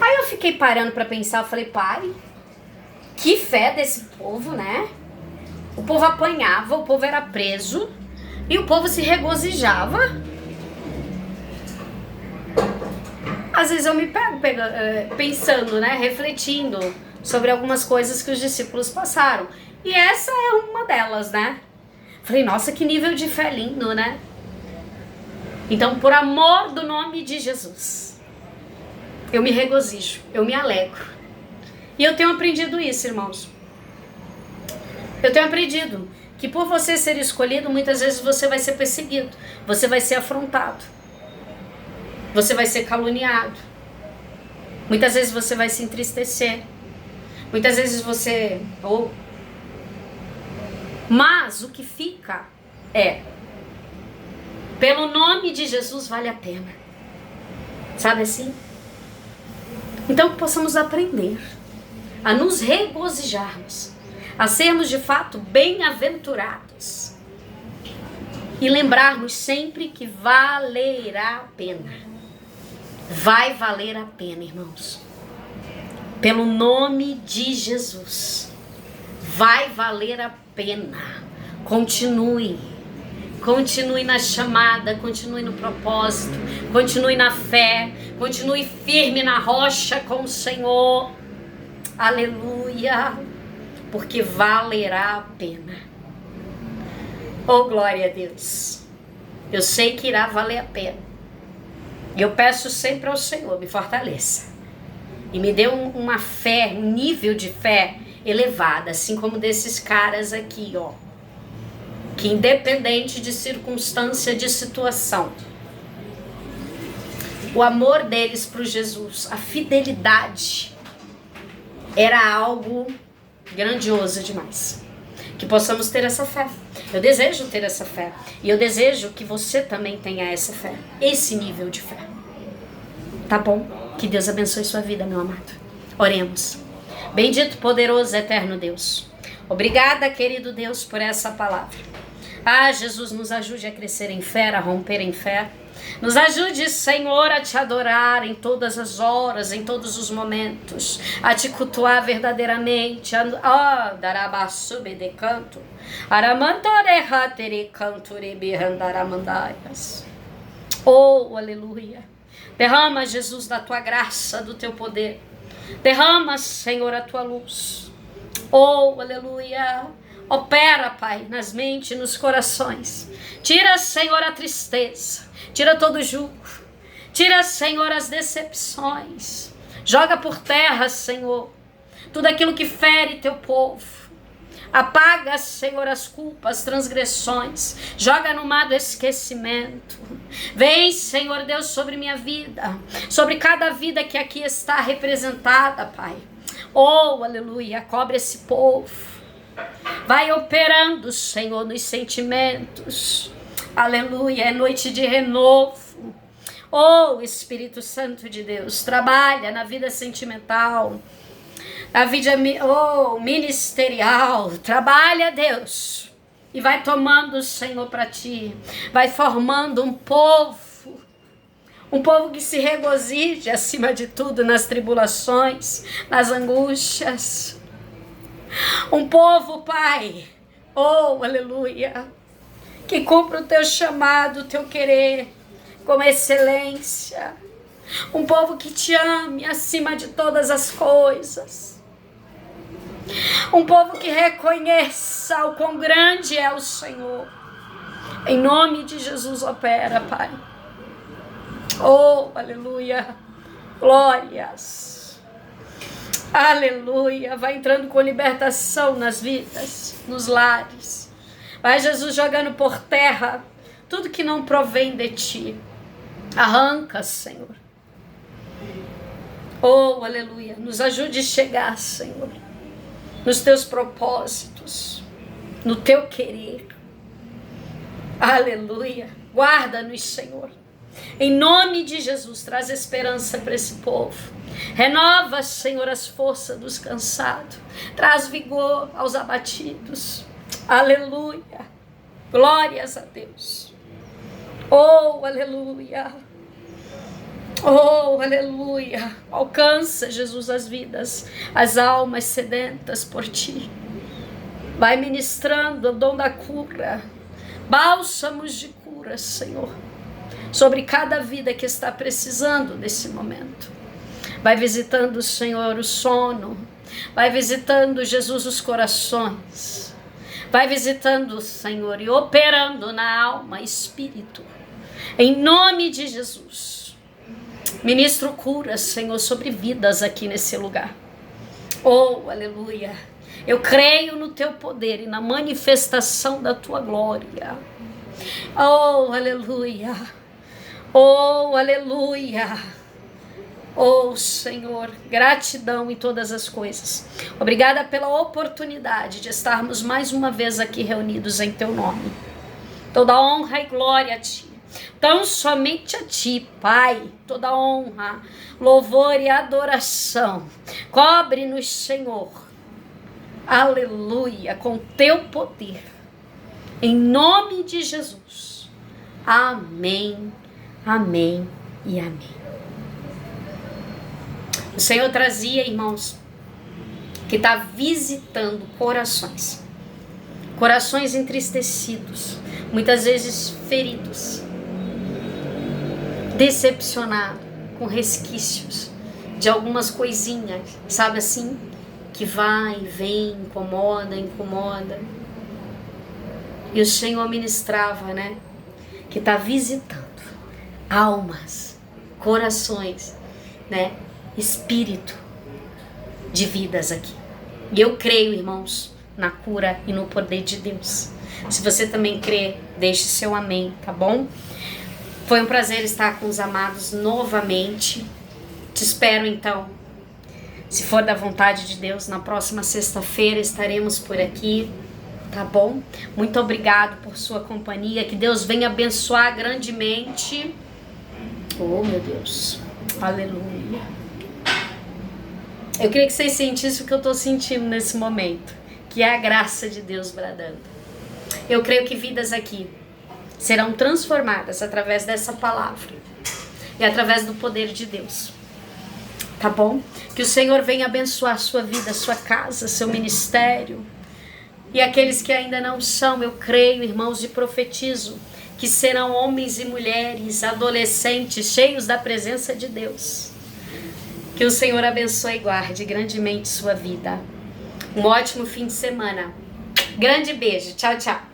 aí eu fiquei parando para pensar, eu falei, pai, que fé desse povo, né? O povo apanhava, o povo era preso e o povo se regozijava. Às vezes eu me pego pensando, né? Refletindo sobre algumas coisas que os discípulos passaram. E essa é uma delas, né? Falei, nossa, que nível de fé lindo, né? Então, por amor do nome de Jesus, eu me regozijo, eu me alegro. E eu tenho aprendido isso, irmãos. Eu tenho aprendido que por você ser escolhido, muitas vezes você vai ser perseguido, você vai ser afrontado, você vai ser caluniado, muitas vezes você vai se entristecer, muitas vezes você... Mas o que fica é, pelo nome de Jesus vale a pena. Sabe assim? Então que possamos aprender a nos regozijarmos, a sermos de fato bem-aventurados e lembrarmos sempre que valerá a pena. Vai valer a pena, irmãos. Pelo nome de Jesus. Vai valer a pena. Continue na chamada, continue no propósito, continue na fé, continue firme na rocha com o Senhor. Aleluia, porque valerá a pena. Oh, glória a Deus. Eu sei que irá valer a pena. E eu peço sempre ao Senhor, me fortaleça. E me deu uma fé, um nível de fé elevada, assim como desses caras aqui, ó. Que independente de circunstância, de situação, o amor deles para Jesus, a fidelidade, era algo grandioso demais. Que possamos ter essa fé. Eu desejo ter essa fé. E eu desejo que você também tenha essa fé. Esse nível de fé. Tá bom? Que Deus abençoe sua vida, meu amado. Oremos. Bendito, poderoso, eterno Deus. Obrigada, querido Deus, por essa palavra. Ah, Jesus, nos ajude a crescer em fé, a romper em fé. Nos ajude, Senhor, a te adorar em todas as horas, em todos os momentos, a te cultuar verdadeiramente. Darabasube de canto, aramantore tere canto rebihandaramandaias. Oh, aleluia. Derrama, Jesus, da tua graça, do teu poder. Derrama, Senhor, a tua luz. Oh, aleluia. Opera, Pai, nas mentes e nos corações. Tira, Senhor, a tristeza. Tira todo o jugo. Tira, Senhor, as decepções. Joga por terra, Senhor, tudo aquilo que fere teu povo. Apaga, Senhor, as culpas, as transgressões. Joga no mar do esquecimento. Vem, Senhor Deus, sobre minha vida. Sobre cada vida que aqui está representada, Pai. Oh, aleluia. Cobre esse povo. Vai operando, Senhor, nos sentimentos. Aleluia, é noite de renovo. Oh, Espírito Santo de Deus, trabalha na vida sentimental, na vida ministerial. Trabalha, Deus, e vai tomando, Senhor, para ti. Vai formando um povo que se regozije acima de tudo nas tribulações, nas angústias. Um povo, Pai, oh, aleluia, que cumpra o teu chamado, o teu querer, com excelência. Um povo que te ame acima de todas as coisas. Um povo que reconheça o quão grande é o Senhor. Em nome de Jesus, opera, Pai. Oh, aleluia, glórias. Aleluia, vai entrando com libertação nas vidas, nos lares. Vai, Jesus, jogando por terra tudo que não provém de ti. Arranca, Senhor. Oh, aleluia, nos ajude a chegar, Senhor, nos teus propósitos, no teu querer. Aleluia, guarda-nos, Senhor. Em nome de Jesus, traz esperança para esse povo. Renova, Senhor, as forças dos cansados. Traz vigor aos abatidos. Aleluia. Glórias a Deus. Oh, aleluia. Oh, aleluia. Alcança, Jesus, as vidas, as almas sedentas por ti. Vai ministrando o dom da cura. Bálsamos de cura, Senhor, sobre cada vida que está precisando desse momento. Vai visitando, Senhor, o sono. Vai visitando, Jesus, os corações. Vai visitando, Senhor, e operando na alma e espírito. Em nome de Jesus. Ministro cura, Senhor, sobre vidas aqui nesse lugar. Oh, aleluia. Eu creio no teu poder e na manifestação da tua glória. Oh, aleluia. Oh, aleluia. Oh, Senhor, gratidão em todas as coisas. Obrigada pela oportunidade de estarmos mais uma vez aqui reunidos em teu nome. Toda honra e glória a ti. Tão somente a ti, Pai, toda honra, louvor e adoração. Cobre-nos, Senhor. Aleluia, com teu poder. Em nome de Jesus. Amém, amém e amém. O Senhor trazia, irmãos, que está visitando corações. Corações entristecidos, muitas vezes feridos, decepcionados, com resquícios de algumas coisinhas, sabe assim? Que vai, vem, incomoda. E o Senhor ministrava, né? Que está visitando almas, corações, né? espírito de vidas aqui. E eu creio, irmãos, na cura e no poder de Deus. Se você também crê, deixe seu amém, tá bom? Foi um prazer estar com os amados novamente. Te espero então, se for da vontade de Deus, na próxima sexta-feira estaremos por aqui, tá bom? Muito obrigado por sua companhia, que Deus venha abençoar grandemente. Oh, meu Deus, aleluia. Eu queria que vocês sentissem o que eu estou sentindo nesse momento, que é a graça de Deus bradando. Eu creio que vidas aqui serão transformadas através dessa palavra e através do poder de Deus. Tá bom? Que o Senhor venha abençoar a sua vida, a sua casa, seu ministério. E aqueles que ainda não são, eu creio, irmãos, e profetizo, que serão homens e mulheres, adolescentes, cheios da presença de Deus. Que o Senhor abençoe e guarde grandemente sua vida. Um ótimo fim de semana. Grande beijo. Tchau, tchau.